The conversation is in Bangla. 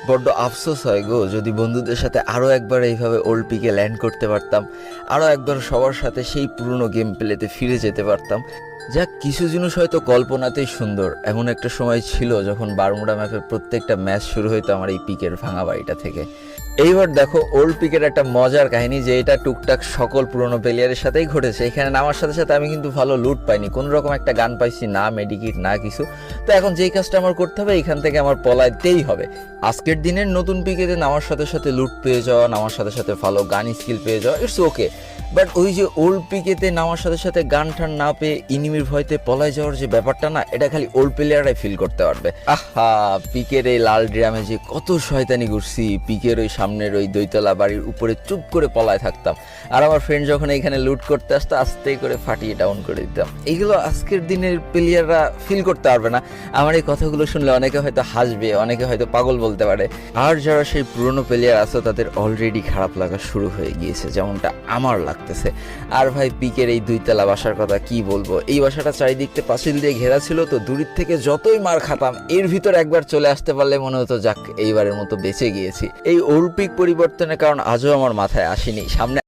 বড্ড আফসোস হয় গো, যদি বন্ধুদের সাথে আরও একবার এইভাবে ওল্ড পিকে ল্যান্ড করতে পারতাম, আরও একবার সবার সাথে সেই পুরনো গেম প্লেতে ফিরে যেতে পারতাম। যাক, কিছু জিনিস হয়তো কল্পনাতেই সুন্দর। এমন একটা সময় ছিল যখন বারমুডা ম্যাপের প্রত্যেকটা ম্যাচ শুরু হইতো আমার এই পিকের ভাঙা বাড়িটা থেকে। এইবার দেখো ওল্ড পিকের একটা মজার কাহিনী, যে এটা টুকটাক সকল পুরনো প্লেয়ারের সাথেই ঘটেছে। এখানে নামার সাথে সাথে আমি কিন্তু ভালো লুট পাইনি, কোনো রকম একটা গান পাইছি না, মেডিকিট না কিছু। তো এখন যেই কাজটা আমার করতে হবে, এখান থেকে আমার পলাইতেই হবে। আজকের দিনের নতুন পিকেতে নামার সাথে সাথে লুট পেয়ে যাওয়া, নামার সাথে সাথে ভালো গান স্কিল পেয়ে যাওয়া, ইটস ওকে। বাট ওই যে ওল্ড পিকেতে নামার সাথে সাথে গান টান না পেয়ে ইনিমির ভয়তে পলাই যাওয়ার যে ব্যাপারটা না, এটা খালি ওল্ড প্লেয়াররাই ফিল করতে পারবে। আহা, পিকের এই লাল ড্রামে যে কত শয়তানি ঘুরছি। পিকের ওই সামনের ওই দইতলা বাড়ির উপরে চুপ করে পলায় থাকতাম, আর আমার ফ্রেন্ড যখন এখানে লুট করতে আসতো আস্তে করে ফাটিয়ে ডাউন করে দিতাম। এইগুলো আজকের দিনের প্লেয়াররা ফিল করতে পারবে না। আমার এই কথাগুলো শুনলে অনেকে হয়তো হাসবে, অনেকে হয়তো পাগল বলতে পারে। আর যারা সেই পুরনো প্লেয়ার আছে তাদের অলরেডি খারাপ লাগা শুরু হয়ে গিয়েছে, যেমনটা আমার লাগতেছে। আর ভাই, পিকের এই দুইতলা বাসার কথা কি বলবো। এই বাসাটা চারিদিকতে পাঁচিল দিয়ে ঘেরা ছিল, তো দূরের থেকে যতই মার খাতাম, এর ভিতর একবার চলে আসতে পারলে মনে হতো যাক, এইবারের মতো বেঁচে গিয়েছি। এই ওল্ড পিক পরিবর্তনের কারণ আজও আমার মাথায় আসেনি। সামনে